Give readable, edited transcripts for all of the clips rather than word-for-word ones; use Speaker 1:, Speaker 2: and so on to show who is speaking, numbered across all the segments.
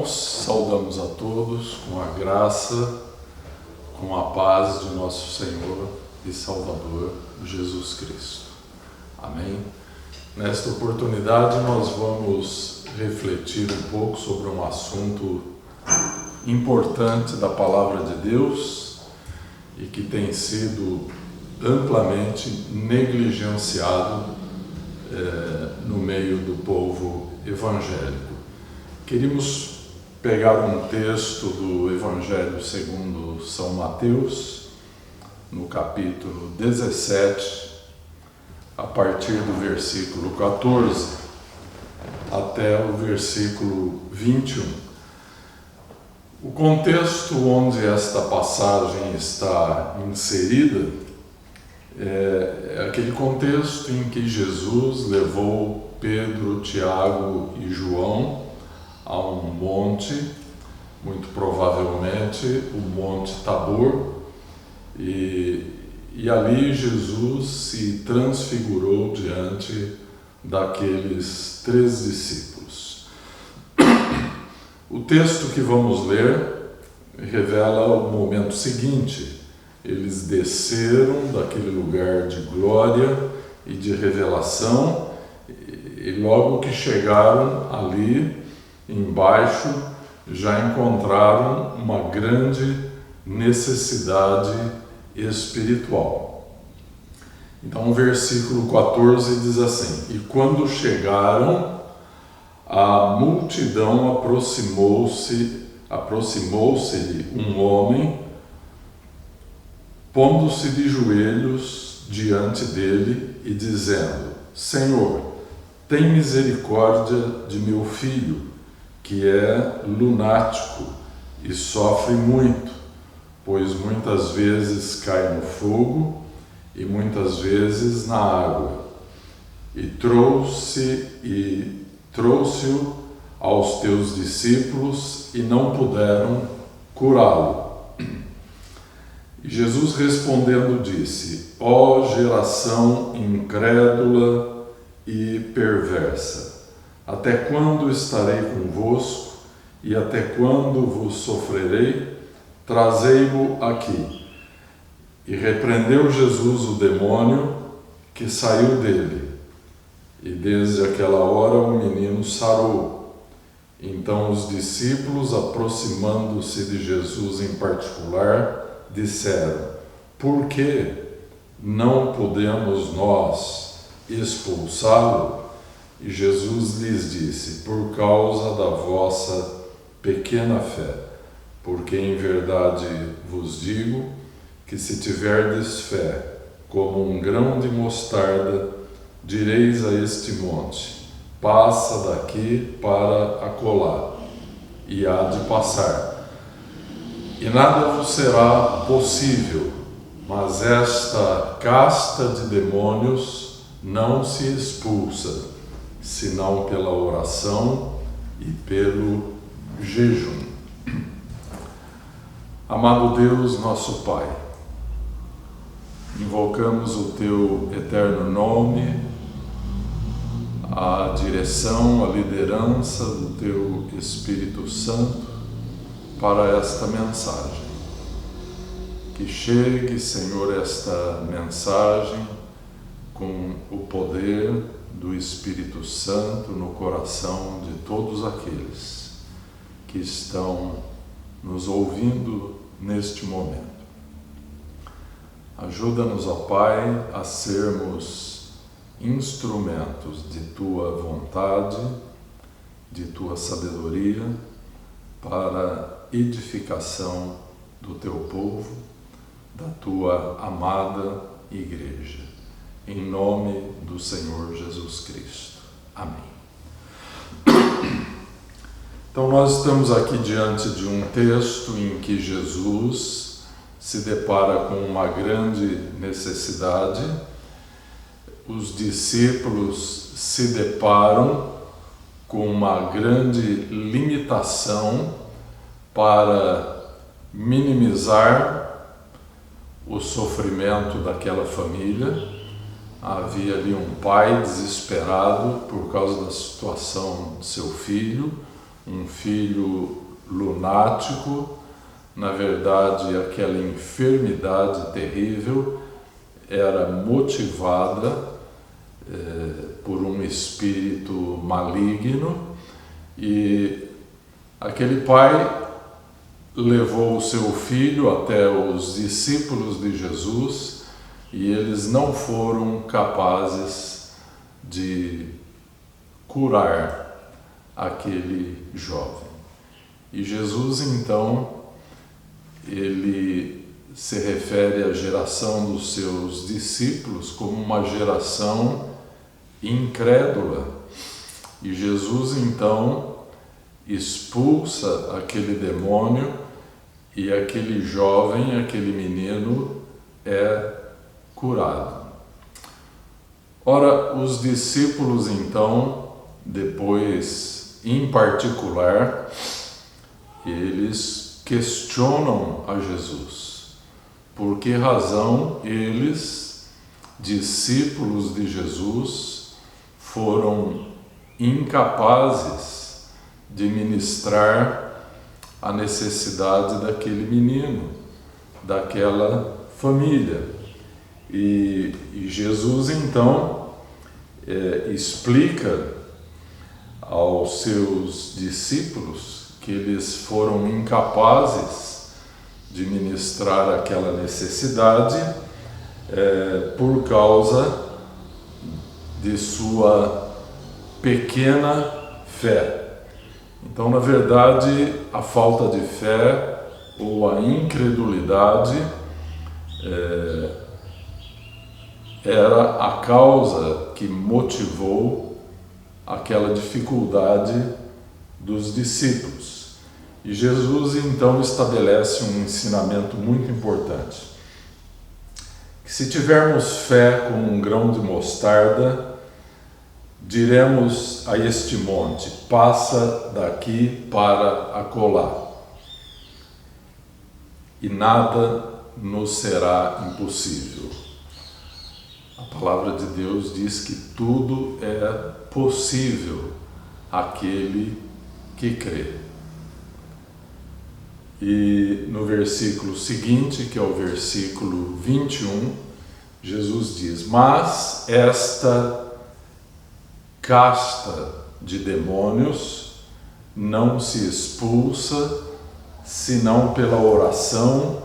Speaker 1: irmãos, saudamos a todos com a graça, com a paz de nosso Senhor e Salvador Jesus Cristo. Amém? Nesta oportunidade nós vamos refletir um pouco sobre um assunto importante da Palavra de Deus e que tem sido amplamente negligenciado no meio do povo evangélico. Queríamos pegar um texto do Evangelho segundo São Mateus, no capítulo 17, a partir do versículo 14 até o versículo 21. O contexto onde esta passagem está inserida é aquele contexto em que Jesus levou Pedro, Tiago e João a um monte, muito provavelmente o Monte Tabor, e ali Jesus se transfigurou diante daqueles 3 discípulos. O texto que vamos ler revela o momento seguinte. Eles desceram daquele lugar de glória e de revelação, e logo que chegaram ali embaixo, já encontraram uma grande necessidade espiritual. Então o versículo 14 diz assim: E quando chegaram, a multidão aproximou-se-lhe um homem, pondo-se de joelhos diante dele e dizendo: Senhor, tem misericórdia de meu filho, que é lunático e sofre muito, pois muitas vezes cai no fogo e muitas vezes na água. E trouxe-o aos teus discípulos e não puderam curá-lo. E Jesus respondendo disse: Ó geração incrédula e perversa, até quando estarei convosco e até quando vos sofrerei? Trazei-mo aqui. E repreendeu Jesus o demônio que saiu dele, e desde aquela hora o menino sarou. Então os discípulos, aproximando-se de Jesus em particular, disseram: Por que não podemos nós expulsá-lo? E Jesus lhes disse: Por causa da vossa pequena fé. Porque em verdade vos digo que se tiverdes fé como um grão de mostarda, direis a este monte: passa daqui para acolá, e há de passar. E nada vos será possível, mas esta casta de demônios não se expulsa, senão pela oração e pelo jejum. Amado Deus, nosso Pai, invocamos o Teu eterno nome, a direção, a liderança do Teu Espírito Santo para esta mensagem. Que chegue, Senhor, esta mensagem com o poder do Espírito Santo no coração de todos aqueles que estão nos ouvindo neste momento. Ajuda-nos, ó Pai, a sermos instrumentos de Tua vontade, de Tua sabedoria, para edificação do Teu povo, da Tua amada Igreja. Em nome do Senhor Jesus Cristo. Amém. Então nós estamos aqui diante de um texto em que Jesus se depara com uma grande necessidade. Os discípulos se deparam com uma grande limitação para minimizar o sofrimento daquela família. Havia ali um pai desesperado por causa da situação de seu filho, um filho lunático. Na verdade, aquela enfermidade terrível era motivada por um espírito maligno, e aquele pai levou o seu filho até os discípulos de Jesus e eles não foram capazes de curar aquele jovem. E Jesus então, ele se refere à geração dos seus discípulos como uma geração incrédula. E Jesus então expulsa aquele demônio e aquele jovem, aquele menino é curado. Ora, os discípulos então, depois, em particular, eles questionam a Jesus. Por que razão eles, discípulos de Jesus, foram incapazes de ministrar a necessidade daquele menino, daquela família? E Jesus então explica aos seus discípulos que eles foram incapazes de ministrar aquela necessidade por causa de sua pequena fé. Então, na verdade, a falta de fé ou a incredulidade era a causa que motivou aquela dificuldade dos discípulos. E Jesus então estabelece um ensinamento muito importante, que se tivermos fé como um grão de mostarda, diremos a este monte: passa daqui para acolá, e nada nos será impossível. A palavra de Deus diz que tudo é possível àquele que crê. E no versículo seguinte, que é o versículo 21, Jesus diz: mas esta casta de demônios não se expulsa senão pela oração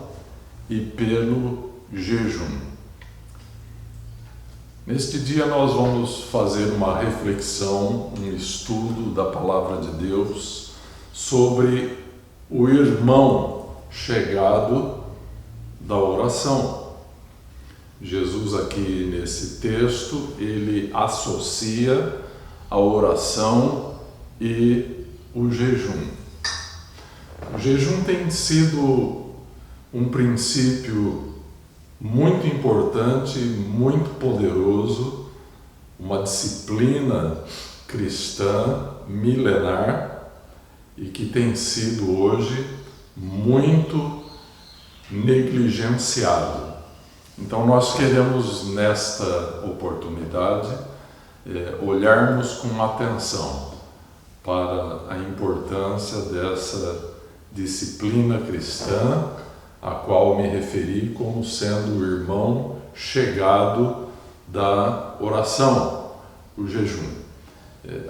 Speaker 1: e pelo jejum. Neste dia nós vamos fazer uma reflexão, um estudo da Palavra de Deus sobre o irmão chegado da oração. Jesus aqui nesse texto, ele associa a oração e o jejum. O jejum tem sido um princípio muito importante, muito poderoso, uma disciplina cristã milenar e que tem sido hoje muito negligenciado. Então nós queremos nesta oportunidade olharmos com atenção para a importância dessa disciplina cristã, a qual me referi como sendo o irmão chegado da oração, o jejum.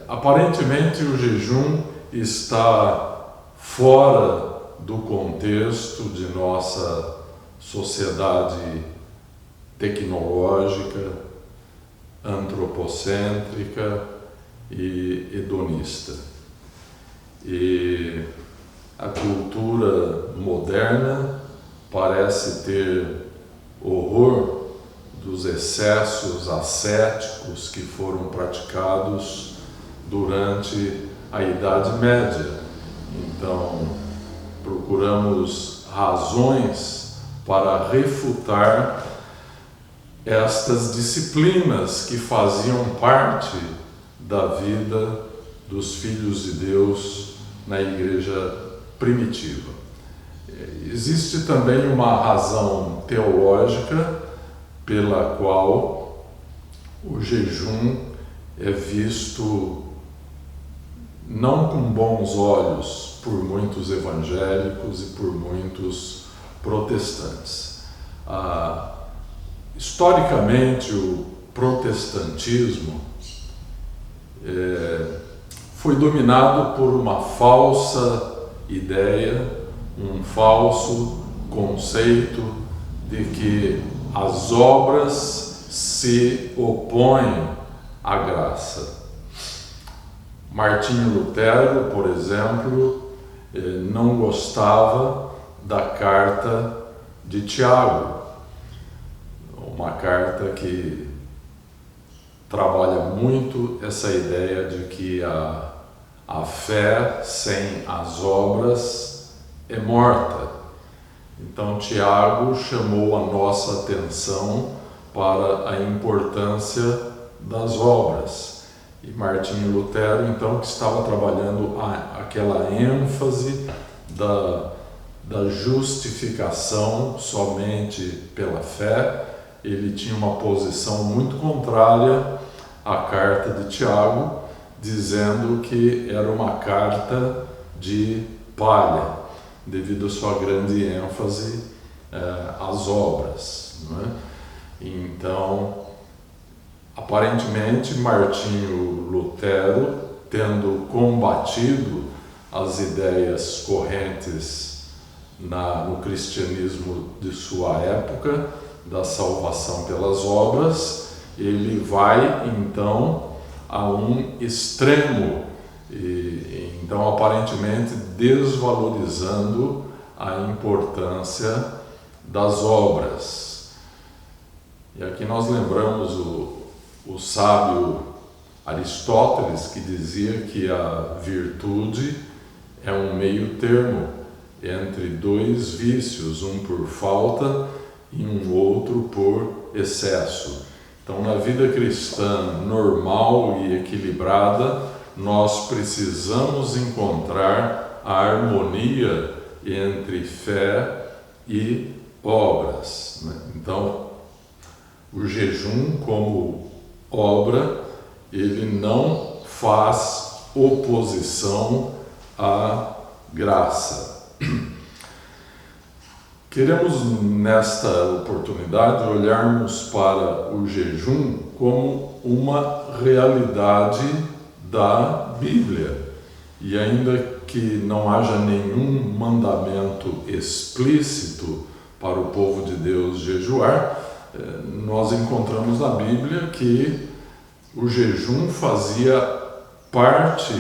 Speaker 1: Aparentemente o jejum está fora do contexto de nossa sociedade tecnológica, antropocêntrica e hedonista. E a cultura moderna parece ter horror dos excessos ascéticos que foram praticados durante a Idade Média. Então, procuramos razões para refutar estas disciplinas que faziam parte da vida dos filhos de Deus na igreja primitiva. Existe também uma razão teológica pela qual o jejum é visto não com bons olhos por muitos evangélicos e por muitos protestantes. Historicamente, o protestantismo foi dominado por uma falsa ideia, um falso conceito de que as obras se opõem à graça. Martinho Lutero, por exemplo, não gostava da carta de Tiago, uma carta que trabalha muito essa ideia de que a fé sem as obras é morta. Então Tiago chamou a nossa atenção para a importância das obras. E Martinho Lutero, então, que estava trabalhando aquela ênfase da justificação somente pela fé, ele tinha uma posição muito contrária à carta de Tiago, dizendo que era uma carta de palha, devido à sua grande ênfase às obras, não é? Então, aparentemente, Martinho Lutero, tendo combatido as ideias correntes no cristianismo de sua época, da salvação pelas obras, ele vai então a um extremo, então aparentemente desvalorizando a importância das obras. E aqui nós lembramos o sábio Aristóteles, que dizia que a virtude é um meio termo entre dois vícios, um por falta e um outro por excesso. Então, na vida cristã normal e equilibrada, nós precisamos encontrar a harmonia entre fé e obras, né? Então, o jejum como obra, ele não faz oposição à graça. Queremos, nesta oportunidade, olharmos para o jejum como uma realidade da Bíblia. E ainda que não haja nenhum mandamento explícito para o povo de Deus jejuar, nós encontramos na Bíblia que o jejum fazia parte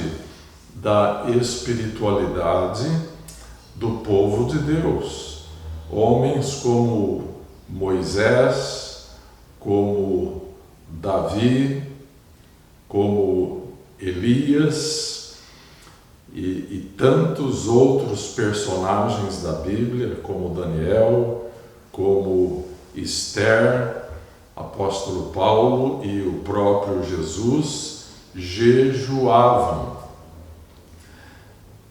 Speaker 1: da espiritualidade do povo de Deus. Homens como Moisés, como Davi, como Elias e tantos outros personagens da Bíblia, como Daniel, como Esther, apóstolo Paulo e o próprio Jesus, jejuavam.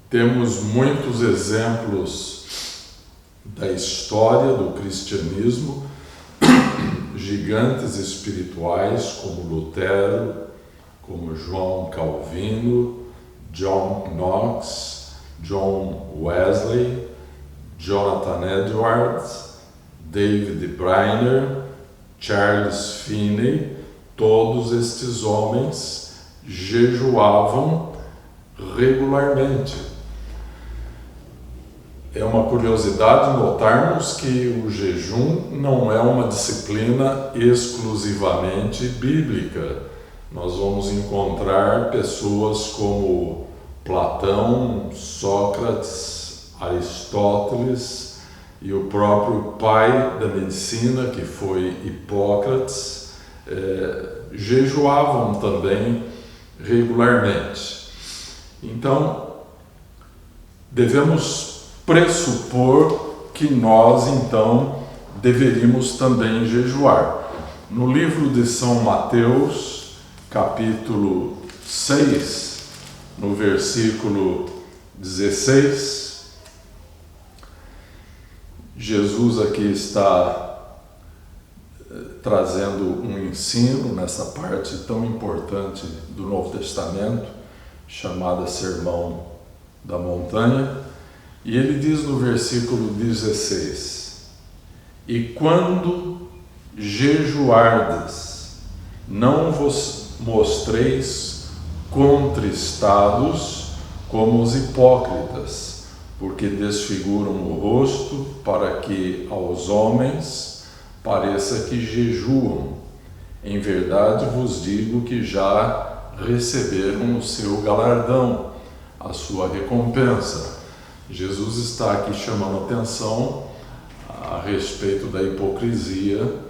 Speaker 1: Temos muitos exemplos da história do cristianismo, gigantes espirituais como Lutero, como João Calvino, John Knox, John Wesley, Jonathan Edwards, David Briner, Charles Finney. Todos estes homens jejuavam regularmente. É uma curiosidade notarmos que o jejum não é uma disciplina exclusivamente bíblica. Nós vamos encontrar pessoas como Platão, Sócrates, Aristóteles e o próprio pai da medicina, que foi Hipócrates, jejuavam também regularmente. Então, devemos pressupor que nós, então, deveríamos também jejuar. No livro de São Mateus, capítulo 6, no versículo 16, Jesus aqui está trazendo um ensino nessa parte tão importante do Novo Testamento. chamada Sermão da Montanha, e ele diz no versículo 16: E quando jejuardes, não vos mostreis contristados como os hipócritas, porque desfiguram o rosto para que aos homens pareça que jejuam. Em verdade vos digo que já receberam o seu galardão, a sua recompensa. Jesus está aqui chamando atenção a respeito da hipocrisia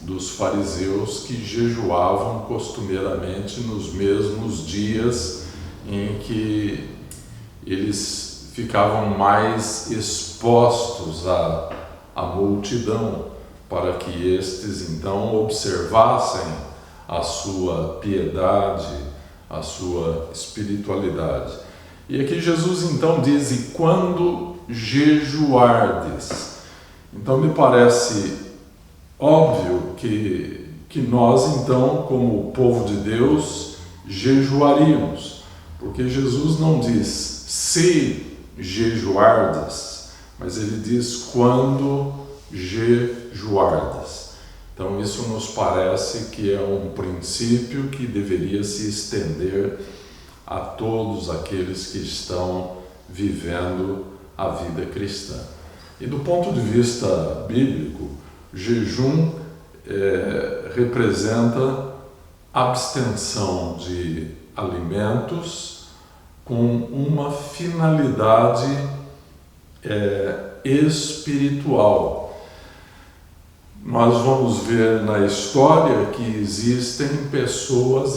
Speaker 1: dos fariseus que jejuavam costumeiramente nos mesmos dias em que eles ficavam mais expostos à multidão, para que estes então observassem a sua piedade, a sua espiritualidade. E aqui Jesus então diz: e quando jejuardes. Então me parece óbvio que nós então, como o povo de Deus, jejuaríamos, porque Jesus não diz se jejuardes, mas ele diz quando jejuardes. Então isso nos parece que é um princípio que deveria se estender a todos aqueles que estão vivendo a vida cristã. E do ponto de vista bíblico, jejum representa abstenção de alimentos com uma finalidade espiritual. Nós vamos ver na história que existiram pessoas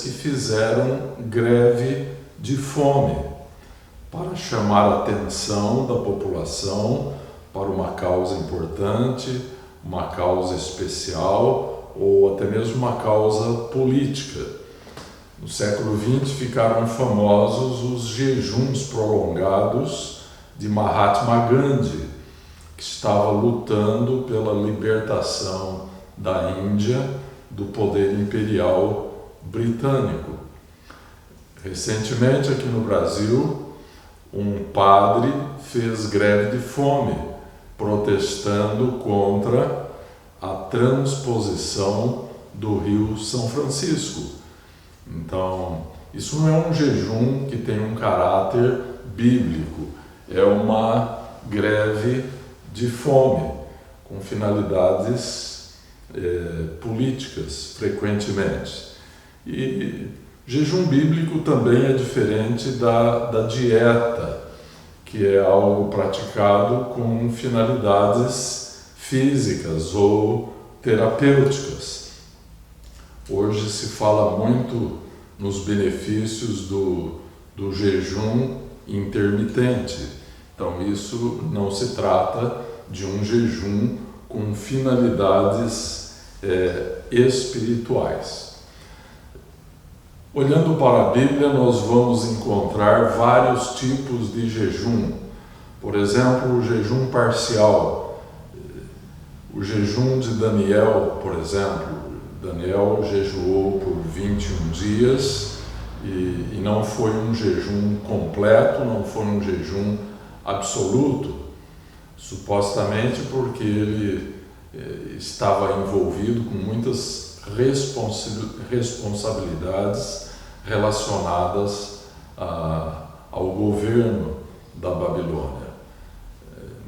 Speaker 1: que fizeram greve de fome para chamar a atenção da população para uma causa importante, uma causa especial ou até mesmo uma causa política. No século XX ficaram famosos os jejuns prolongados de Mahatma Gandhi, que estava lutando pela libertação da Índia do poder imperial britânico. Recentemente, aqui no Brasil, um padre fez greve de fome, protestando contra a transposição do Rio São Francisco. Então, isso não é um jejum que tem um caráter bíblico, é uma greve de fome, com finalidades políticas, frequentemente. E jejum bíblico também é diferente da dieta, que é algo praticado com finalidades físicas ou terapêuticas. Hoje se fala muito nos benefícios do jejum intermitente. Então isso não se trata de um jejum com finalidades espirituais. Olhando para a Bíblia, nós vamos encontrar vários tipos de jejum. Por exemplo, o jejum parcial. O jejum de Daniel, por exemplo. Daniel jejuou por 21 dias e não foi um jejum completo, não foi um jejum absoluto, supostamente porque ele estava envolvido com muitas responsabilidades relacionadas ao governo da Babilônia.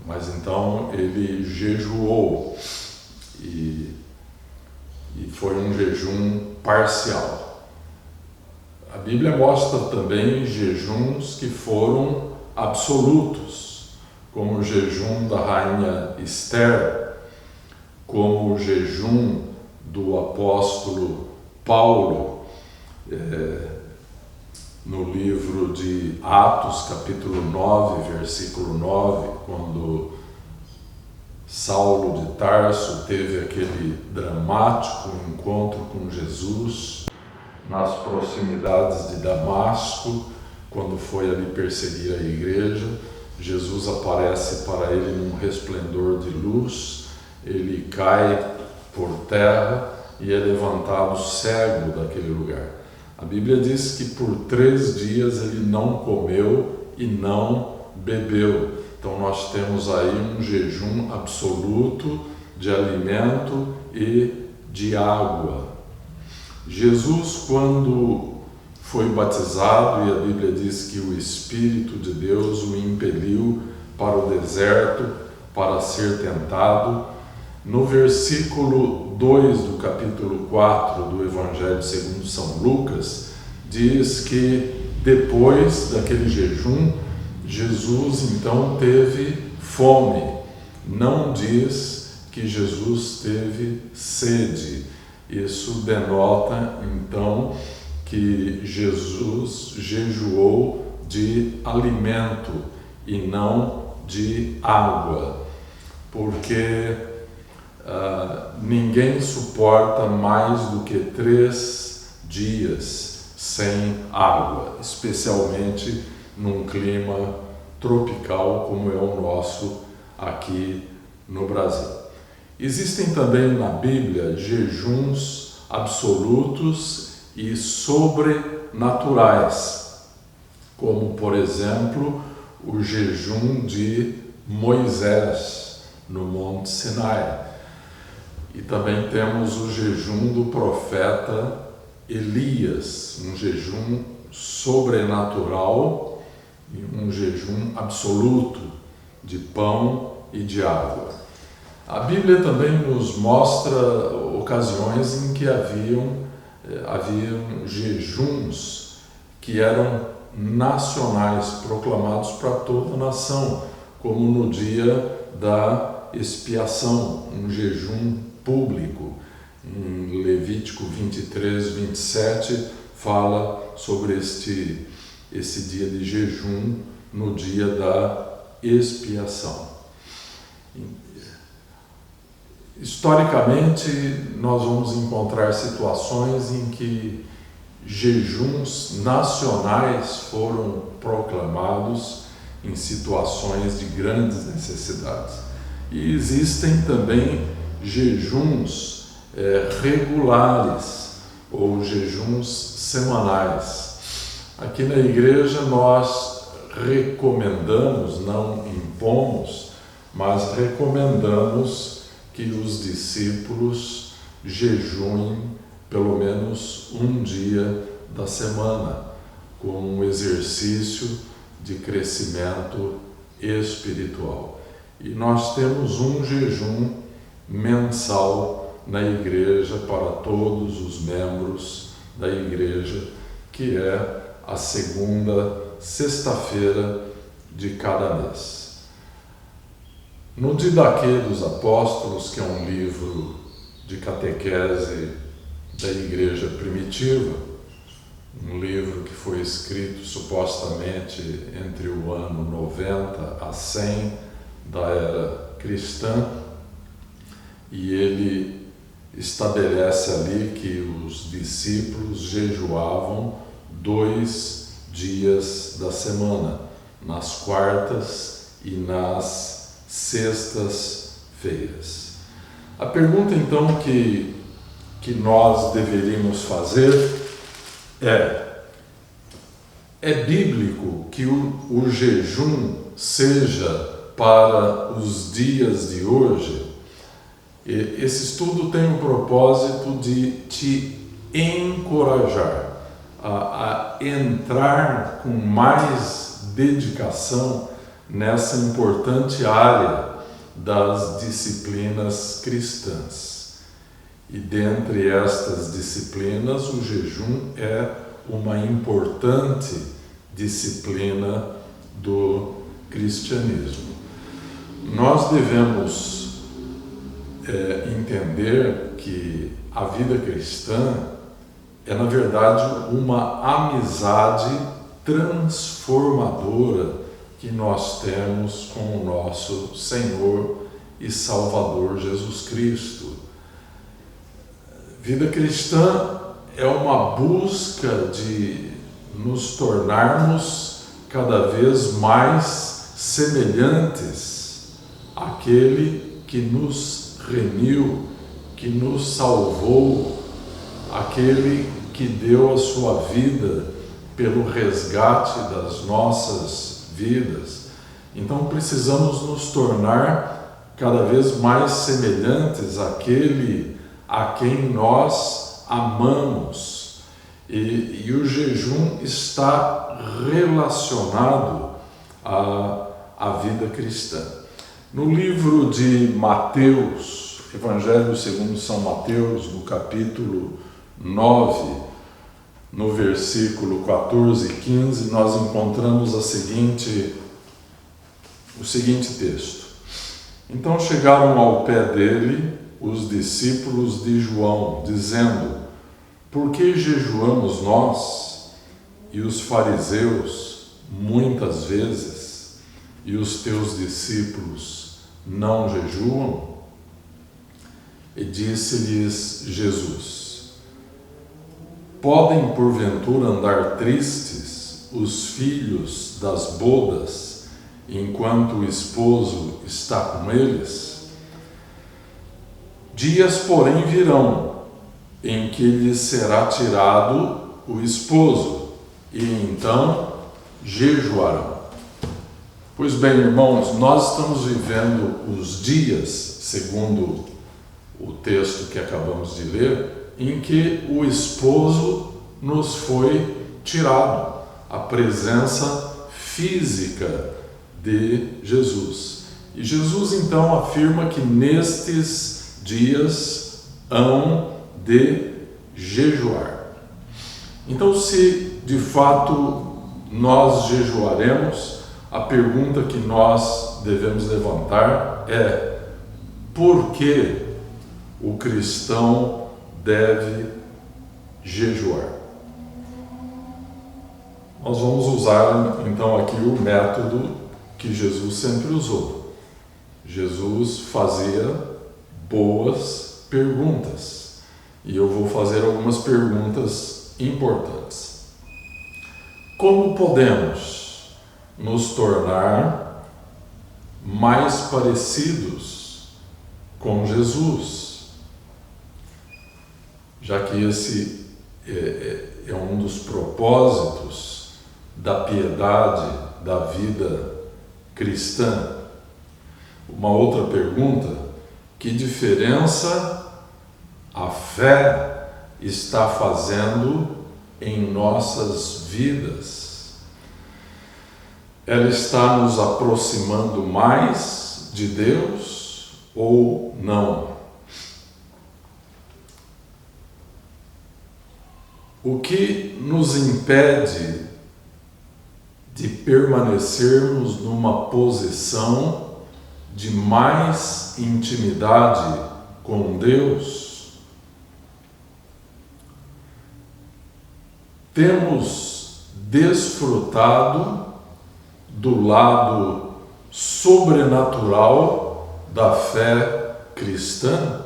Speaker 1: Mas então ele jejuou e foi um jejum parcial. A Bíblia mostra também jejuns que foram absolutos, como o jejum da rainha Esther, como o jejum do apóstolo Paulo, no livro de Atos, capítulo 9, versículo 9, quando Saulo de Tarso teve aquele dramático encontro com Jesus nas proximidades de Damasco, quando foi ali perseguir a igreja. Jesus aparece para ele num resplendor de luz, ele cai por terra e é levantado cego daquele lugar. A Bíblia diz que por 3 dias ele não comeu e não bebeu. Então nós temos aí um jejum absoluto de alimento e de água. Jesus, quando foi batizado, e a Bíblia diz que o Espírito de Deus o impeliu para o deserto para ser tentado, no versículo 2 do capítulo 4 do Evangelho segundo São Lucas, diz que depois daquele jejum, Jesus então teve fome. Não diz que Jesus teve sede. Isso denota então que Jesus jejuou de alimento e não de água, porque ninguém suporta mais do que 3 dias sem água, especialmente num clima tropical como é o nosso aqui no Brasil. Existem também na Bíblia jejuns absolutos e sobrenaturais, como por exemplo o jejum de Moisés no Monte Sinai. E também temos o jejum do profeta Elias, um jejum sobrenatural e um jejum absoluto de pão e de água. A Bíblia também nos mostra ocasiões em que haviam jejuns que eram nacionais, proclamados para toda a nação, como no dia da expiação, um jejum público. Em Levítico 23, 27, fala sobre esse dia de jejum no dia da expiação. Historicamente, nós vamos encontrar situações em que jejuns nacionais foram proclamados em situações de grandes necessidades. E existem também jejuns regulares ou jejuns semanais. Aqui na igreja nós recomendamos, não impomos, mas recomendamos que os discípulos jejuem pelo menos um dia da semana, como um exercício de crescimento espiritual. E nós temos um jejum mensal na igreja para todos os membros da igreja, que é a segunda sexta-feira de cada mês. No Didaquê dos Apóstolos, que é um livro de catequese da igreja primitiva, um livro que foi escrito supostamente entre o ano 90 a 100 da era cristã, e ele estabelece ali que os discípulos jejuavam 2 dias da semana, nas quartas e nas sextas-feiras. A pergunta então que nós deveríamos fazer é bíblico que o jejum seja para os dias de hoje? Esse estudo tem o propósito de te encorajar a entrar com mais dedicação nessa importante área das disciplinas cristãs. E dentre estas disciplinas, o jejum é uma importante disciplina do cristianismo. Nós devemos entender que a vida cristã é, na verdade, uma amizade transformadora que nós temos com o nosso Senhor e Salvador Jesus Cristo. Vida cristã é uma busca de nos tornarmos cada vez mais semelhantes àquele que nos remiu, que nos salvou, aquele que deu a sua vida pelo resgate das nossas vidas. Então precisamos nos tornar cada vez mais semelhantes àquele a quem nós amamos. E o jejum está relacionado à vida cristã. No livro de Mateus, Evangelho segundo São Mateus, no capítulo 9, no versículo 14 e 15, nós encontramos o seguinte texto. Então chegaram ao pé dele os discípulos de João, dizendo: por que jejuamos nós e os fariseus muitas vezes, e os teus discípulos não jejuam? E disse-lhes Jesus: podem porventura andar tristes os filhos das bodas, enquanto o esposo está com eles? Dias, porém, virão, em que lhes será tirado o esposo, e então jejuarão. Pois bem, irmãos, nós estamos vivendo os dias, segundo o texto que acabamos de ler, em que o esposo nos foi tirado, a presença física de Jesus. E Jesus então afirma que nestes dias hão de jejuar. Então, se de fato nós jejuaremos, a pergunta que nós devemos levantar é: por que o cristão deve jejuar? Nós vamos usar então aqui o método que Jesus sempre usou. Jesus fazia boas perguntas. E eu vou fazer algumas perguntas importantes. Como podemos nos tornar mais parecidos com Jesus? Já que esse é um dos propósitos da piedade da vida cristã. Uma outra pergunta: que diferença a fé está fazendo em nossas vidas? Ela está nos aproximando mais de Deus ou não? O que nos impede de permanecermos numa posição de mais intimidade com Deus? Temos desfrutado do lado sobrenatural da fé cristã?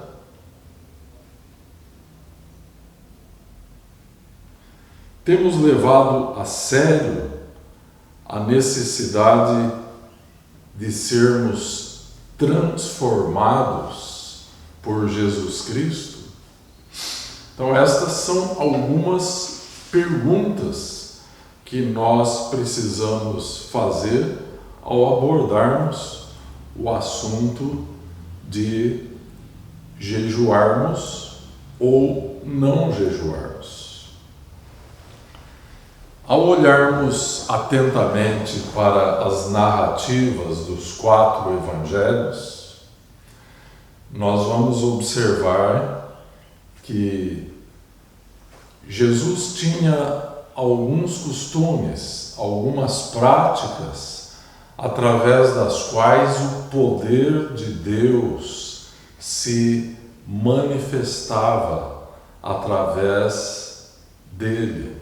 Speaker 1: Temos levado a sério a necessidade de sermos transformados por Jesus Cristo? Então, estas são algumas perguntas que nós precisamos fazer ao abordarmos o assunto de jejuarmos ou não jejuarmos. Ao olharmos atentamente para as narrativas dos 4 evangelhos, nós vamos observar que Jesus tinha alguns costumes, algumas práticas, através das quais o poder de Deus se manifestava através dele.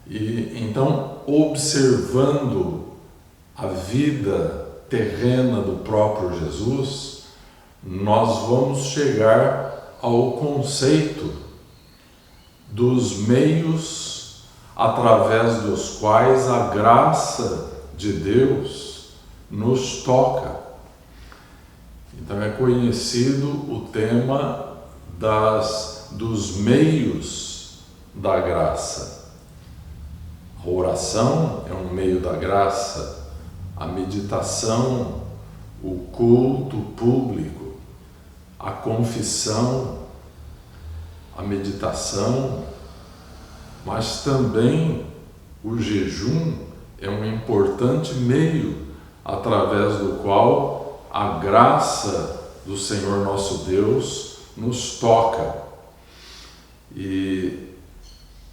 Speaker 1: E então, observando a vida terrena do próprio Jesus, nós vamos chegar ao conceito dos meios através dos quais a graça de Deus nos toca. Então é conhecido o tema dos meios da graça. A oração é um meio da graça, a meditação, o culto público, a confissão, a meditação, mas também o jejum é um importante meio através do qual a graça do Senhor nosso Deus nos toca. E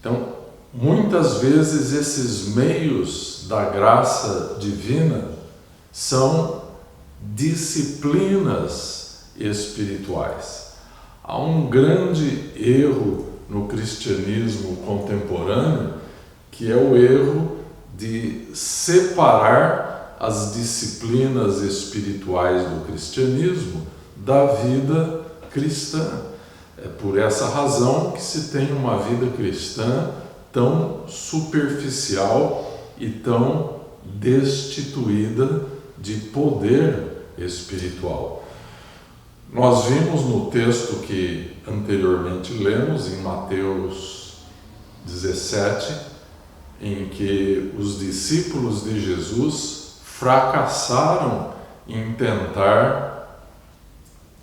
Speaker 1: então, muitas vezes esses meios da graça divina são disciplinas espirituais. Há um grande erro no cristianismo contemporâneo, que é o erro de separar as disciplinas espirituais do cristianismo da vida cristã. É por essa razão que se tem uma vida cristã tão superficial e tão destituída de poder espiritual. Nós vimos no texto que anteriormente lemos, em Mateus 17, em que os discípulos de Jesus fracassaram em tentar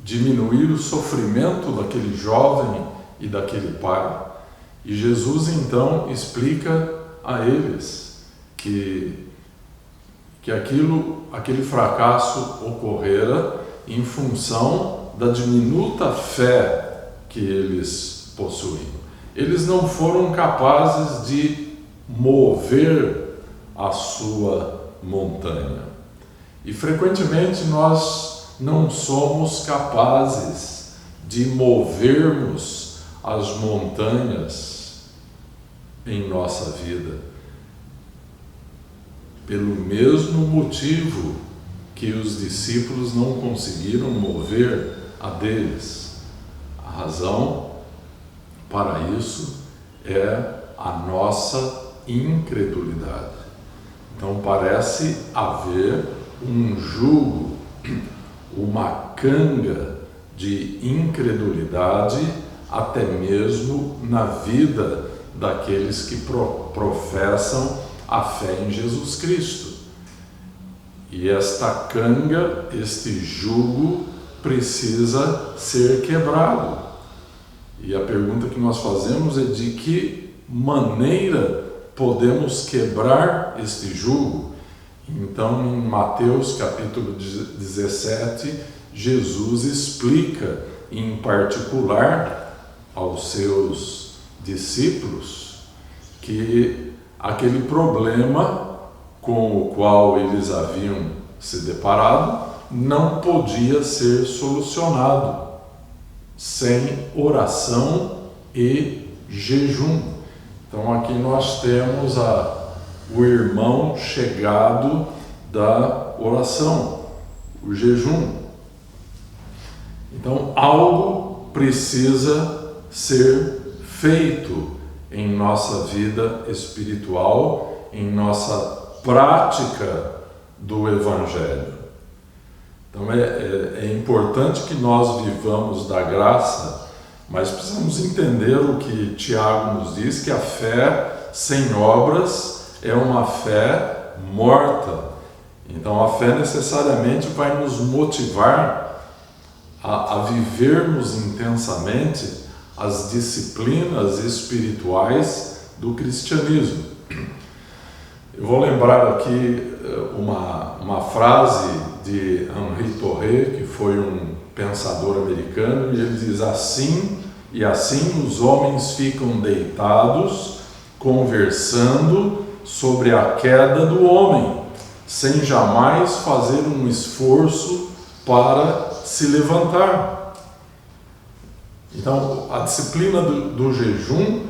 Speaker 1: diminuir o sofrimento daquele jovem e daquele pai. E Jesus então explica a eles que aquele fracasso ocorrera em função da diminuta fé que eles possuíam. Eles não foram capazes de mover a sua montanha. E frequentemente nós não somos capazes de movermos as montanhas em nossa vida, pelo mesmo motivo que os discípulos não conseguiram mover a deles. A razão para isso é a nossa incredulidade. Então parece haver um jugo, uma canga de incredulidade até mesmo na vida daqueles que professam a fé em Jesus Cristo. E esta canga, este jugo, precisa ser quebrado. E a pergunta que nós fazemos é de que maneira podemos quebrar este jugo? Então, em Mateus capítulo 17, Jesus explica em particular aos seus discípulos que aquele problema com o qual eles haviam se deparado não podia ser solucionado sem oração e jejum. Então aqui nós temos o irmão chegado da oração, o jejum. Então algo precisa ser feito em nossa vida espiritual, em nossa prática do Evangelho. Então é importante que nós vivamos da graça, mas precisamos entender o que Tiago nos diz, que a fé sem obras é uma fé morta. Então a fé necessariamente vai nos motivar a vivermos intensamente as disciplinas espirituais do cristianismo. Eu vou lembrar aqui uma frase de Henri Thoret, que foi um pensador americano, e ele diz assim os homens ficam deitados, conversando sobre a queda do homem, sem jamais fazer um esforço para se levantar. Então, a disciplina do jejum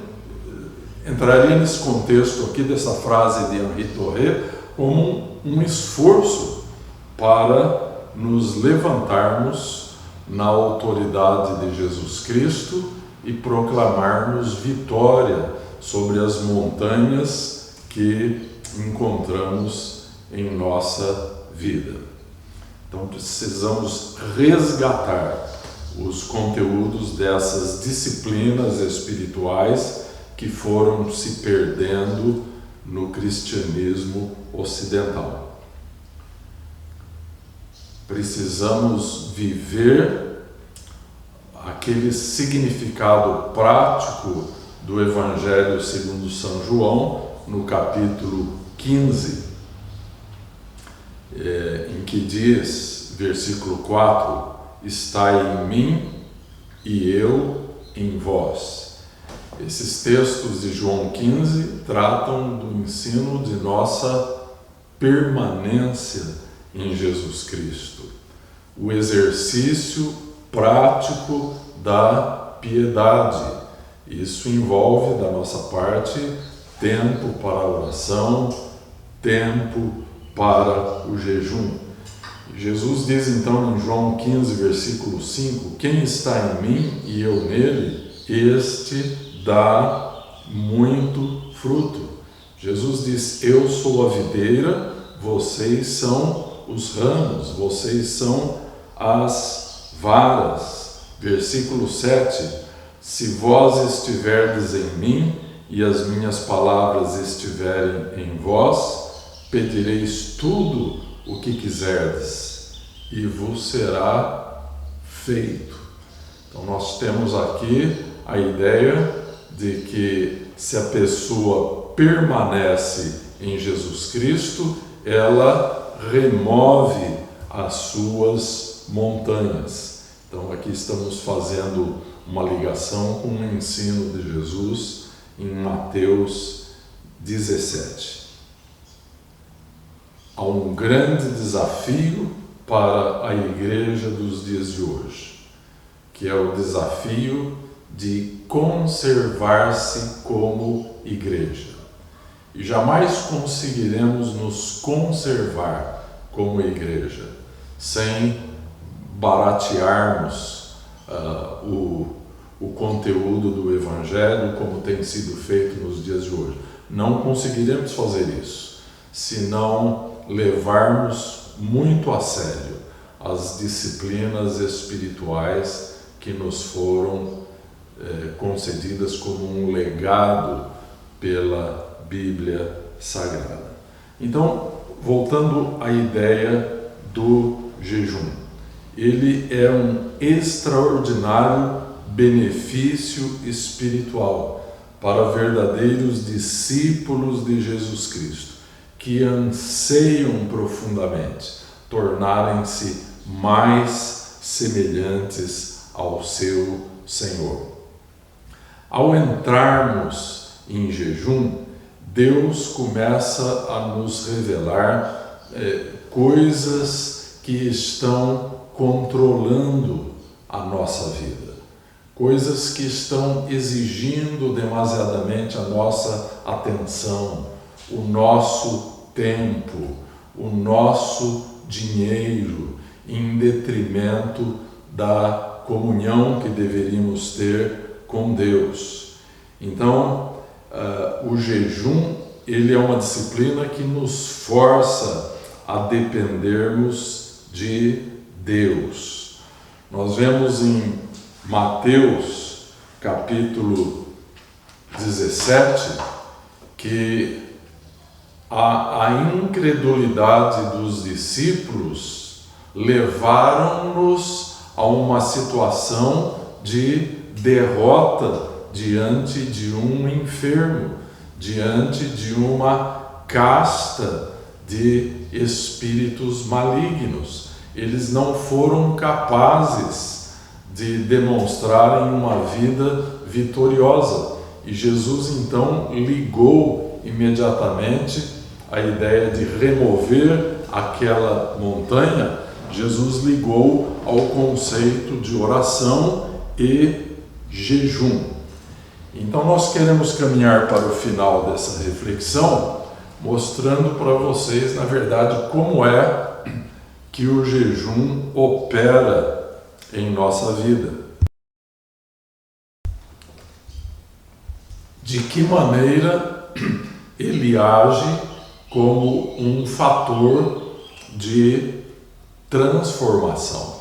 Speaker 1: entraria nesse contexto aqui dessa frase de Henri Thoret como um esforço para nos levantarmos na autoridade de Jesus Cristo e proclamarmos vitória sobre as montanhas que encontramos em nossa vida. Então precisamos resgatar os conteúdos dessas disciplinas espirituais que foram se perdendo no cristianismo ocidental. Precisamos viver aquele significado prático do Evangelho segundo São João, no capítulo 15, em que diz, versículo 4, estai em mim e eu em vós. Esses textos de João 15 tratam do ensino de nossa permanência em Jesus Cristo, o exercício prático da piedade. Isso envolve, da nossa parte, tempo para a oração, tempo para o jejum. Jesus diz então em João 15, versículo 5, quem está em mim e eu nele, este dá muito fruto. Jesus diz, eu sou a videira, vocês são os ramos, vocês são as varas. Versículo 7, se vós estiverdes em mim e as minhas palavras estiverem em vós, pedireis tudo o que quiserdes e vos será feito. Então nós temos aqui a ideia de que se a pessoa permanece em Jesus Cristo, ela remove as suas montanhas. Então aqui estamos fazendo uma ligação com o ensino de Jesus em Mateus 17. Há um grande desafio para a igreja dos dias de hoje, que é o desafio de conservar-se como igreja. E jamais conseguiremos nos conservar como igreja sem baratearmos o conteúdo do Evangelho como tem sido feito nos dias de hoje. Não conseguiremos fazer isso se não levarmos muito a sério as disciplinas espirituais que nos foram concedidas como um legado pela Bíblia Sagrada. Então, voltando à ideia do jejum, ele é um extraordinário benefício espiritual para verdadeiros discípulos de Jesus Cristo, que anseiam profundamente tornarem-se mais semelhantes ao seu Senhor. Ao entrarmos em jejum, Deus começa a nos revelar coisas que estão controlando a nossa vida, coisas que estão exigindo demasiadamente a nossa atenção, o nosso tempo, o nosso dinheiro, em detrimento da comunhão que deveríamos ter com Deus. Então, o jejum, ele é uma disciplina que nos força a dependermos de Deus. Nós vemos em Mateus, capítulo 17, que a incredulidade dos discípulos levaram-nos a uma situação de derrota diante de um enfermo, diante de uma casta de espíritos malignos. Eles não foram capazes de demonstrarem uma vida vitoriosa. E Jesus então ligou imediatamente a ideia de remover aquela montanha. Jesus ligou ao conceito de oração e jejum. Então nós queremos caminhar para o final dessa reflexão, mostrando para vocês, na verdade, como é que o jejum opera em nossa vida. De que maneira ele age como um fator de transformação.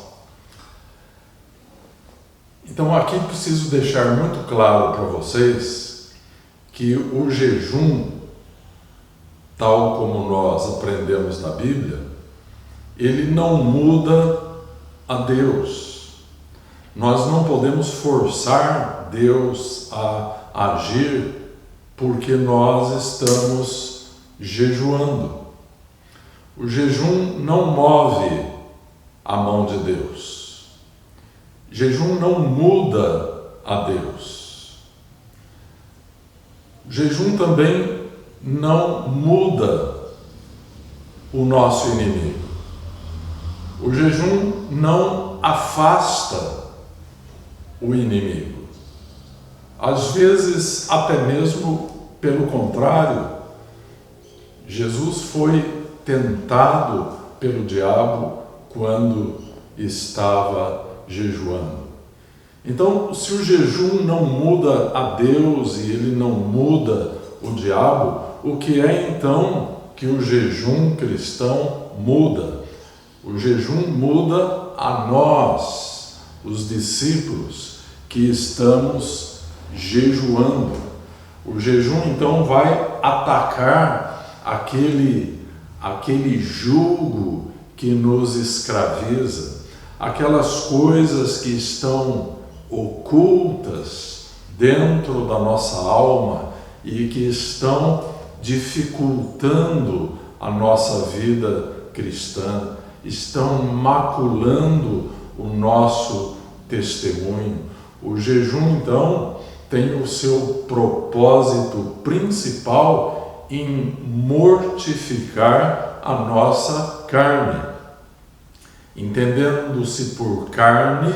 Speaker 1: Então aqui preciso deixar muito claro para vocês que o jejum, tal como nós aprendemos na Bíblia, ele não muda a Deus. Nós não podemos forçar Deus a agir porque nós estamos jejuando. O jejum não move a mão de Deus. Jejum não muda a Deus. O jejum também não muda o nosso inimigo. O jejum não afasta o inimigo. Às vezes, até mesmo pelo contrário, Jesus foi tentado pelo diabo quando estava jejuando. Então, se o jejum não muda a Deus e ele não muda o diabo, o que é então que o jejum cristão muda? O jejum muda a nós, os discípulos, que estamos jejuando. O jejum então vai atacar aquele jugo que nos escraviza, aquelas coisas que estão ocultas dentro da nossa alma e que estão dificultando a nossa vida cristã, estão maculando o nosso testemunho. O jejum, então, tem o seu propósito principal em mortificar a nossa carne. Entendendo-se por carne,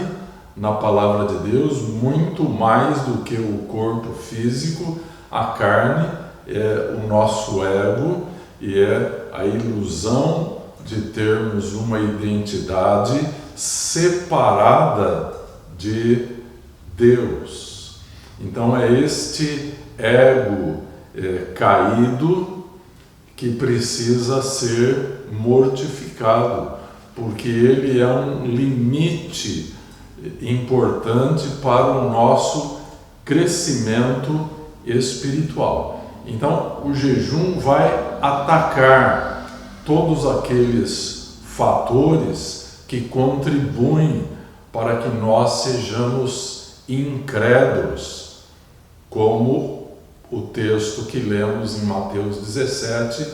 Speaker 1: na palavra de Deus, muito mais do que o corpo físico, a carne é o nosso ego e é a ilusão de termos uma identidade separada de Deus. Então é este ego caído que precisa ser mortificado, porque ele é um limite importante para o nosso crescimento espiritual. Então, o jejum vai atacar todos aqueles fatores que contribuem para que nós sejamos incrédulos, como o texto que lemos em Mateus 17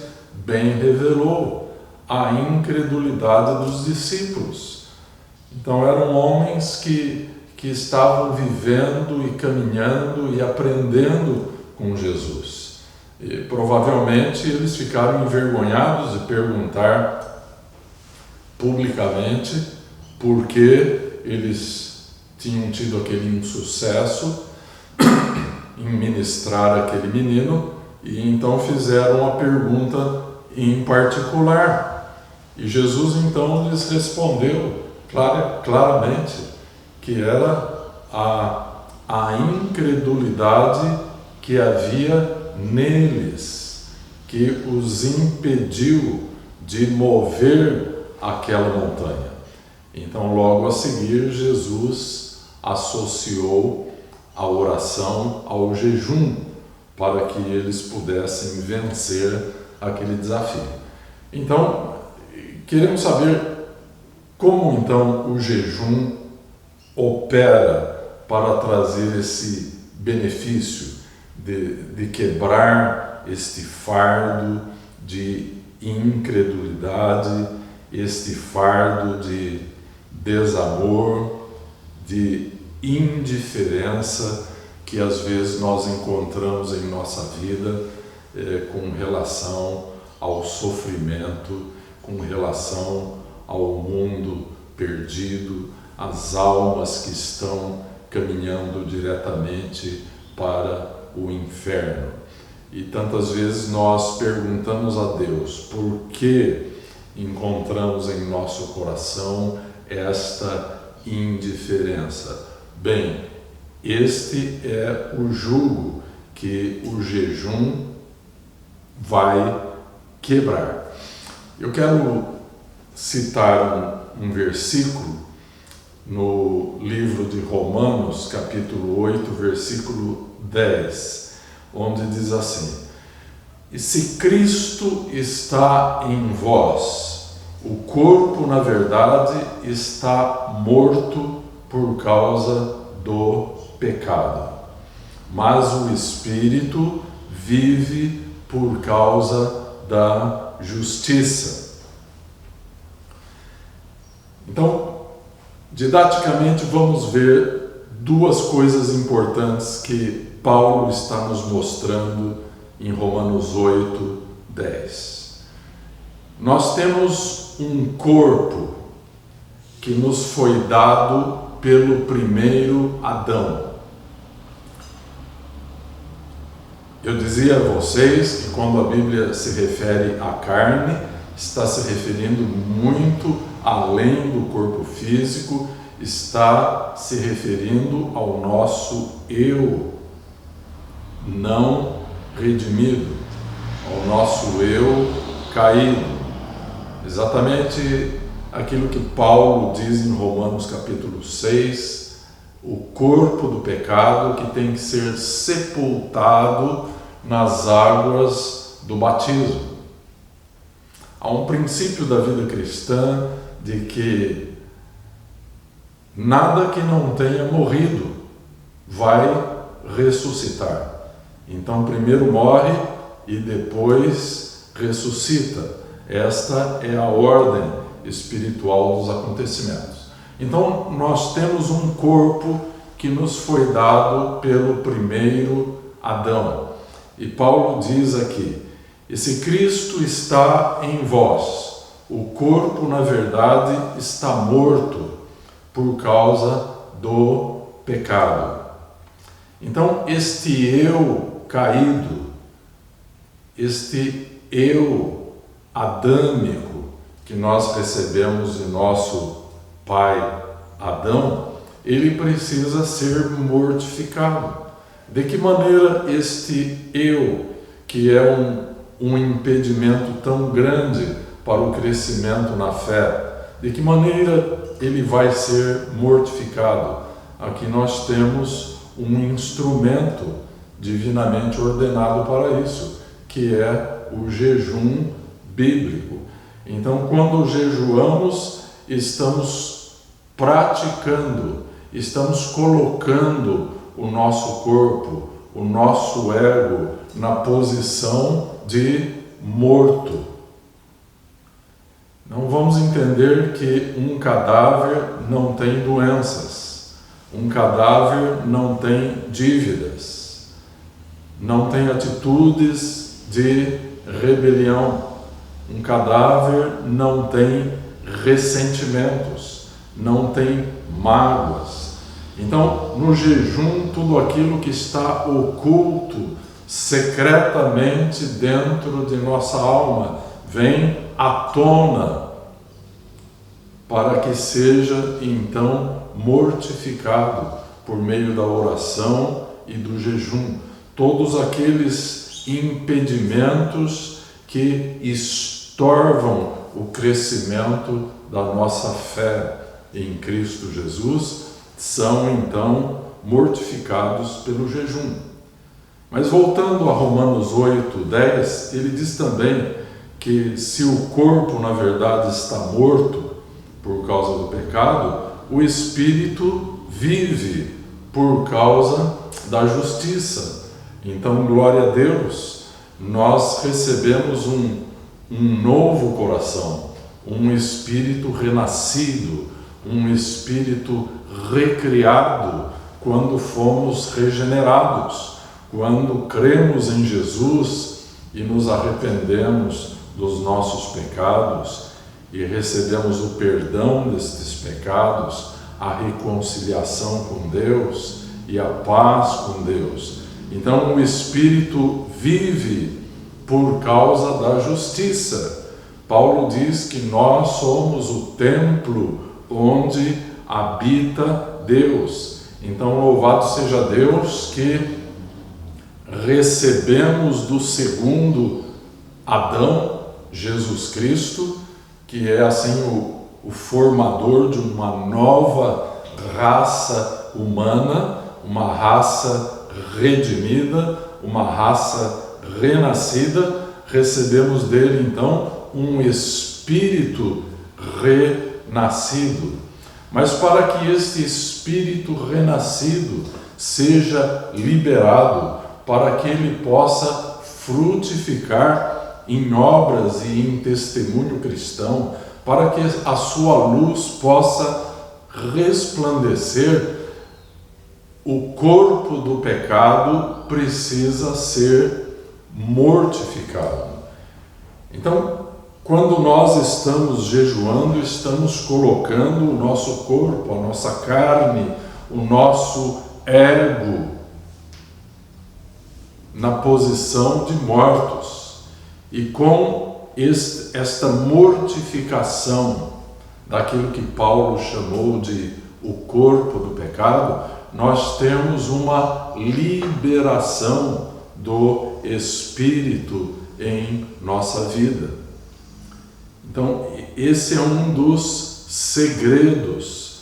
Speaker 1: bem revelou, a incredulidade dos discípulos. Então eram homens que estavam vivendo e caminhando e aprendendo com Jesus. E provavelmente eles ficaram envergonhados de perguntar publicamente por que eles tinham tido aquele insucesso em ministrar aquele menino, e então fizeram uma pergunta em particular. E Jesus então lhes respondeu claramente que era a incredulidade que havia neles, que os impediu de mover aquela montanha. Então, logo a seguir, Jesus associou a oração ao jejum para que eles pudessem vencer aquele desafio. Então, queremos saber como então o jejum opera para trazer esse benefício de quebrar este fardo de incredulidade, este fardo de desamor, de indiferença que às vezes nós encontramos em nossa vida com relação ao sofrimento, com relação ao mundo perdido, às almas que estão caminhando diretamente para o inferno. E tantas vezes nós perguntamos a Deus por que encontramos em nosso coração esta indiferença. Bem, este é o jugo que o jejum vai quebrar. Eu quero citar um versículo no livro de Romanos, capítulo 8, versículo 10, onde diz assim: e se Cristo está em vós, o corpo, na verdade, está morto por causa do pecado, mas o Espírito vive por causa da justiça. Então, didaticamente, vamos ver duas coisas importantes que Paulo está nos mostrando em Romanos 8, 10. Nós temos um corpo que nos foi dado pelo primeiro Adão. Eu dizia a vocês que quando a Bíblia se refere à carne, está se referindo muito além do corpo físico, está se referindo ao nosso eu não redimido, ao nosso eu caído. Exatamente aquilo que Paulo diz em Romanos capítulo 6, o corpo do pecado que tem que ser sepultado nas águas do batismo. Há um princípio da vida cristã de que nada que não tenha morrido vai ressuscitar. Então, primeiro morre e depois ressuscita. Esta é a ordem espiritual dos acontecimentos. Então, nós temos um corpo que nos foi dado pelo primeiro Adão. E Paulo diz aqui: e se Cristo está em vós, o corpo, na verdade, está morto por causa do pecado. Então, este eu caído, este eu adâmico que nós recebemos de nosso pai Adão, ele precisa ser mortificado. De que maneira este eu, que é um impedimento tão grande para o crescimento na fé, de que maneira ele vai ser mortificado? Aqui nós temos um instrumento divinamente ordenado para isso, que é o jejum bíblico. Então, quando jejuamos, estamos praticando, estamos colocando o nosso corpo, o nosso ego na posição de morto. Não vamos entender que um cadáver não tem doenças, um cadáver não tem dívidas, não tem atitudes de rebelião, um cadáver não tem ressentimentos, não tem mágoas. Então, no jejum, tudo aquilo que está oculto secretamente dentro de nossa alma vem à tona para que seja então mortificado por meio da oração e do jejum. Todos aqueles impedimentos que estorvam o crescimento da nossa fé em Cristo Jesus são então mortificados pelo jejum. Mas voltando a Romanos 8, 10, ele diz também que se o corpo, na verdade, está morto por causa do pecado, o espírito vive por causa da justiça. Então, glória a Deus, nós recebemos um novo coração, um espírito renascido, um espírito recriado quando fomos regenerados, quando cremos em Jesus e nos arrependemos dos nossos pecados e recebemos o perdão destes pecados, a reconciliação com Deus e a paz com Deus. Então o Espírito vive por causa da justiça. Paulo diz que nós somos o templo onde habita Deus. Então louvado seja Deus que recebemos do segundo Adão, Jesus Cristo, que é assim o formador de uma nova raça humana, uma raça redimida, uma raça renascida, recebemos dele então um espírito renascido. Mas para que este espírito renascido seja liberado, para que ele possa frutificar em obras e em testemunho cristão, para que a sua luz possa resplandecer, o corpo do pecado precisa ser mortificado. Então, quando nós estamos jejuando, estamos colocando o nosso corpo, a nossa carne, o nosso ego na posição de mortos. E com esta mortificação daquilo que Paulo chamou de o corpo do pecado, nós temos uma liberação do Espírito em nossa vida. Então, esse é um dos segredos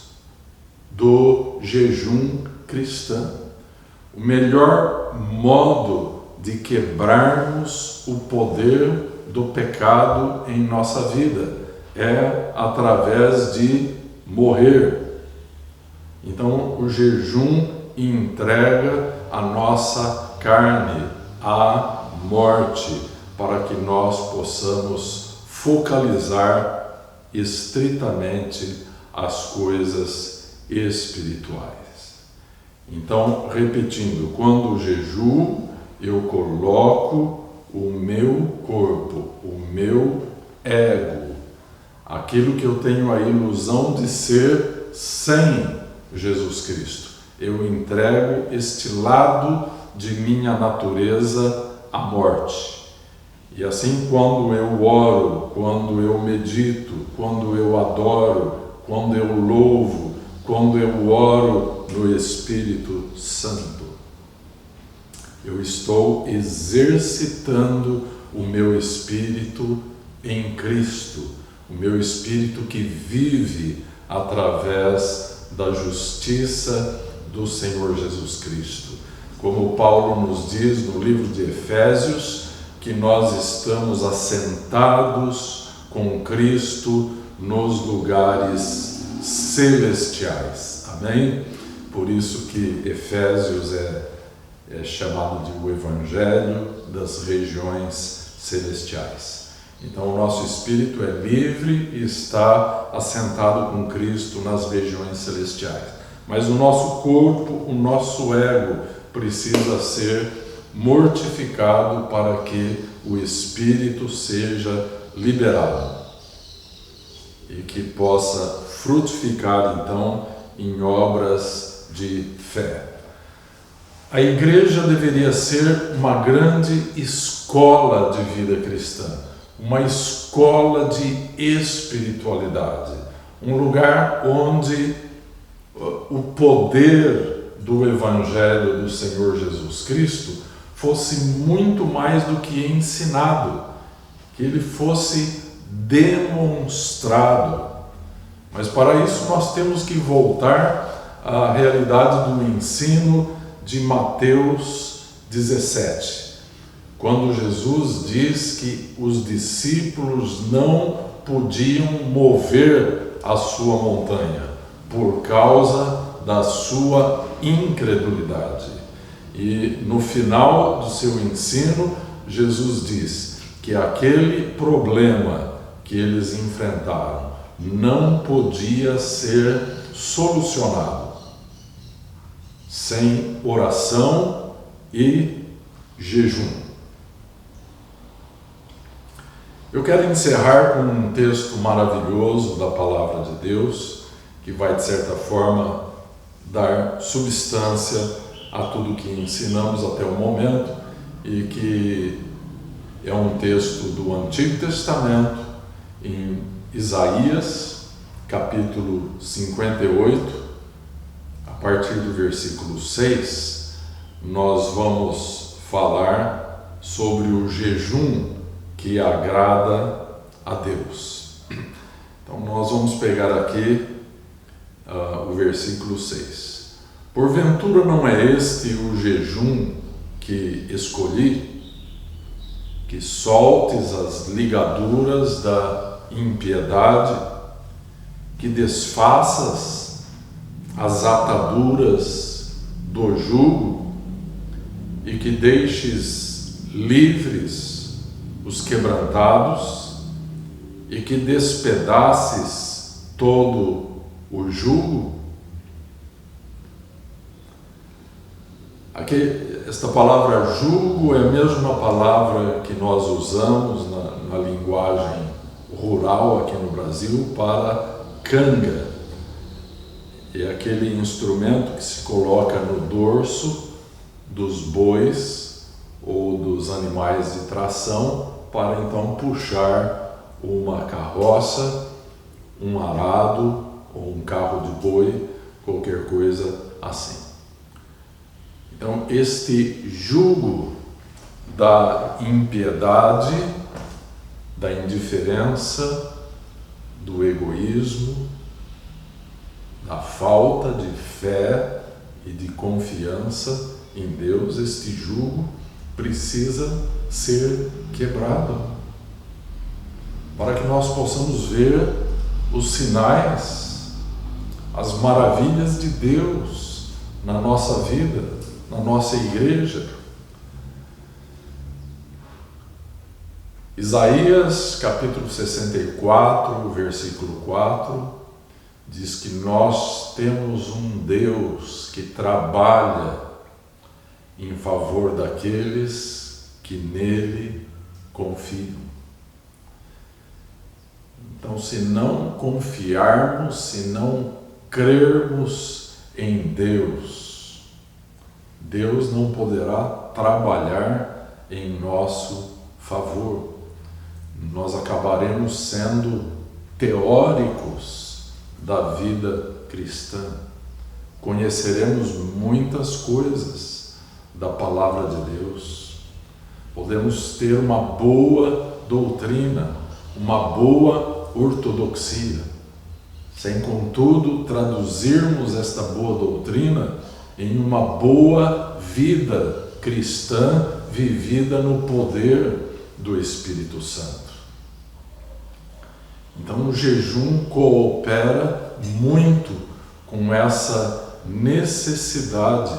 Speaker 1: do jejum cristão. O melhor modo de quebrarmos o poder do pecado em nossa vida é através de morrer. Então, o jejum entrega a nossa carne à morte, para que nós possamos focalizar estritamente as coisas espirituais. Então, repetindo, quando jejuo, eu coloco o meu corpo, o meu ego, aquilo que eu tenho a ilusão de ser sem Jesus Cristo. Eu entrego este lado de minha natureza à morte. E assim, quando eu oro, quando eu medito, quando eu adoro, quando eu louvo, quando eu oro no Espírito Santo, eu estou exercitando o meu espírito em Cristo, o meu espírito que vive através da justiça do Senhor Jesus Cristo. Como Paulo nos diz no livro de Efésios, que nós estamos assentados com Cristo nos lugares celestiais. Amém? Por isso que Efésios é chamado de o Evangelho das regiões celestiais. Então o nosso espírito é livre e está assentado com Cristo nas regiões celestiais. Mas o nosso corpo, o nosso ego, precisa ser mortificado para que o espírito seja liberado e que possa frutificar então em obras de fé. A igreja deveria ser uma grande escola de vida cristã, uma escola de espiritualidade, um lugar onde o poder do Evangelho do Senhor Jesus Cristo fosse muito mais do que ensinado, que ele fosse demonstrado. Mas para isso nós temos que voltar à realidade do ensino de Mateus 17, quando Jesus diz que os discípulos não podiam mover a sua montanha por causa da sua incredulidade. E no final do seu ensino, Jesus diz que aquele problema que eles enfrentaram não podia ser solucionado sem oração e jejum. Eu quero encerrar com um texto maravilhoso da Palavra de Deus, que vai, de certa forma, dar substância a tudo que ensinamos até o momento, e que é um texto do Antigo Testamento, em Isaías, capítulo 58, a partir do versículo 6, nós vamos falar sobre o jejum que agrada a Deus. Então nós vamos pegar aqui o versículo 6. Porventura não é este o jejum que escolhi? Que soltes as ligaduras da impiedade, que desfaças as ataduras do jugo e que deixes livres os quebrantados e que despedaces todo o jugo? Aqui, esta palavra jugo é a mesma palavra que nós usamos na linguagem rural aqui no Brasil para canga. É aquele instrumento que se coloca no dorso dos bois ou dos animais de tração para então puxar uma carroça, um arado ou um carro de boi, qualquer coisa assim. Então, este jugo da impiedade, da indiferença, do egoísmo, da falta de fé e de confiança em Deus, este jugo precisa ser quebrado para que nós possamos ver os sinais, as maravilhas de Deus na nossa vida, na nossa igreja. Isaías capítulo 64, versículo 4, diz que nós temos um Deus que trabalha em favor daqueles que nele confiam. Então, se não confiarmos, se não crermos em Deus, Deus não poderá trabalhar em nosso favor. Nós acabaremos sendo teóricos da vida cristã. Conheceremos muitas coisas da palavra de Deus. Podemos ter uma boa doutrina, uma boa ortodoxia, sem contudo traduzirmos esta boa doutrina em uma boa vida cristã vivida no poder do Espírito Santo. Então o jejum coopera muito com essa necessidade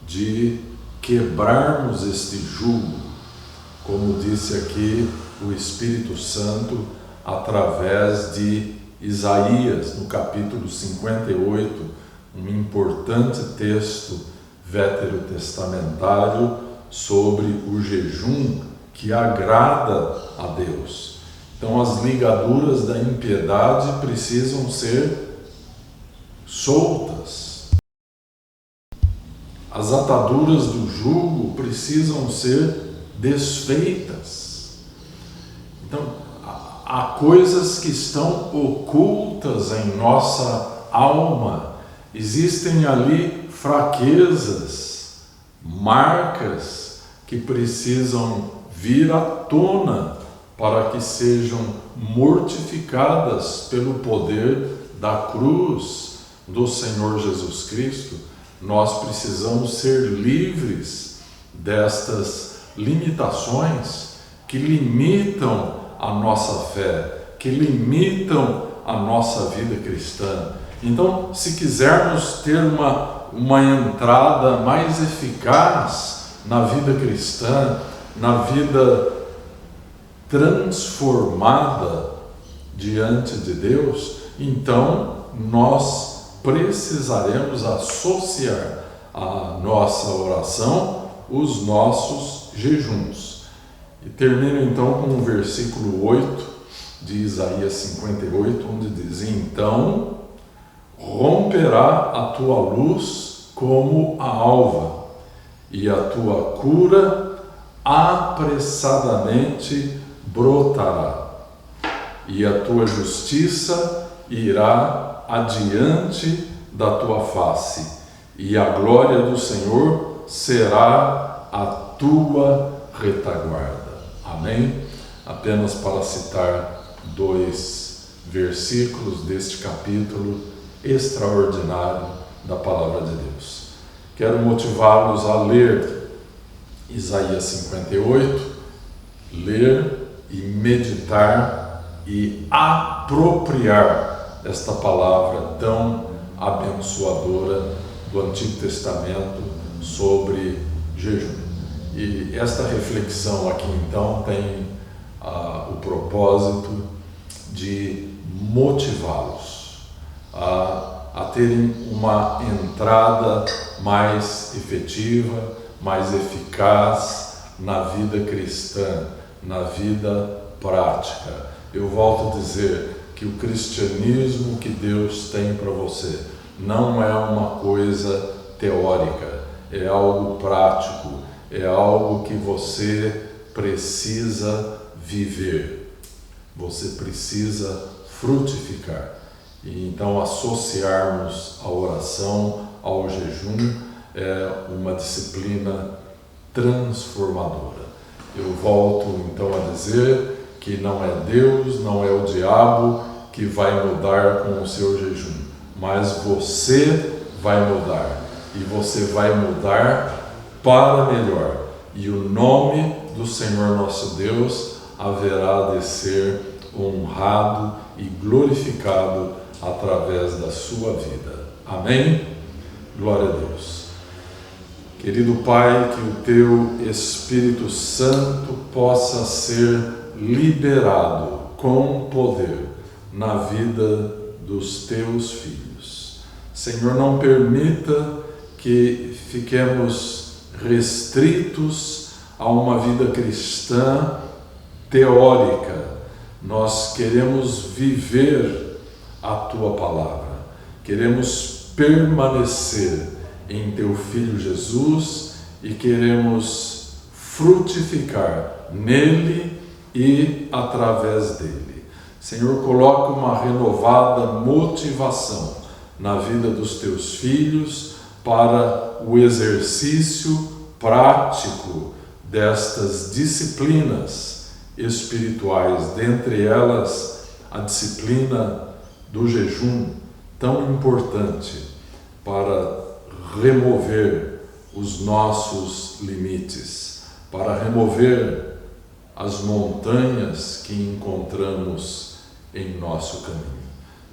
Speaker 1: de quebrarmos este jugo, como disse aqui o Espírito Santo através de Isaías, no capítulo 58, um importante texto veterotestamentário sobre o jejum que agrada a Deus. Então as ligaduras da impiedade precisam ser soltas. As ataduras do jugo precisam ser desfeitas. Então, há coisas que estão ocultas em nossa alma. Existem ali fraquezas, marcas que precisam vir à tona para que sejam mortificadas pelo poder da cruz do Senhor Jesus Cristo. Nós precisamos ser livres destas limitações que limitam a nossa fé, que limitam a nossa vida cristã. Então, se quisermos ter uma entrada mais eficaz na vida cristã, na vida transformada diante de Deus, então nós precisaremos associar à nossa oração os nossos jejuns. E termino então com o versículo 8 de Isaías 58, onde diz: então romperá a tua luz como a alva, e a tua cura apressadamente brotará, e a tua justiça irá adiante da tua face, e a glória do Senhor será a tua retaguarda. Amém? Apenas para citar 2 versículos deste capítulo extraordinário da Palavra de Deus. Quero motivá-los a ler Isaías 58, ler e meditar e apropriar esta palavra tão abençoadora do Antigo Testamento sobre jejum. E esta reflexão aqui então tem o propósito de motivá-los a terem uma entrada mais efetiva, mais eficaz na vida cristã, na vida prática. Eu volto a dizer que o cristianismo que Deus tem para você não é uma coisa teórica, é algo prático, é algo que você precisa viver, você precisa frutificar. E então associarmos a oração ao jejum é uma disciplina transformadora. Eu volto então a dizer que não é Deus, não é o diabo que vai mudar com o seu jejum, mas você vai mudar, e você vai mudar para melhor, e o nome do Senhor nosso Deus haverá de ser honrado e glorificado através da sua vida. Amém? Glória a Deus. Querido Pai, que o Teu Espírito Santo possa ser liberado com poder na vida dos Teus filhos. Senhor, não permita que fiquemos restritos a uma vida cristã teórica. Nós queremos viver a Tua Palavra, queremos permanecer em Teu Filho Jesus e queremos frutificar nele e através dele. Senhor, coloca uma renovada motivação na vida dos Teus filhos para o exercício prático destas disciplinas espirituais, dentre elas a disciplina do jejum, tão importante para remover os nossos limites, para remover as montanhas que encontramos em nosso caminho.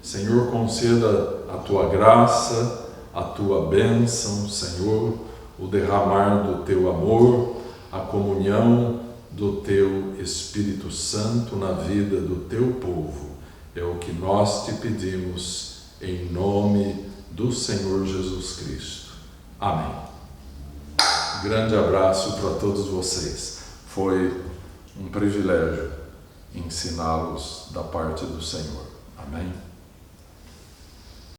Speaker 1: Senhor, conceda a Tua graça, a Tua bênção, Senhor, o derramar do Teu amor, a comunhão do Teu Espírito Santo na vida do Teu povo. É o que nós te pedimos em nome do Senhor Jesus Cristo. Amém. Grande abraço para todos vocês. Foi um privilégio ensiná-los da parte do Senhor. Amém.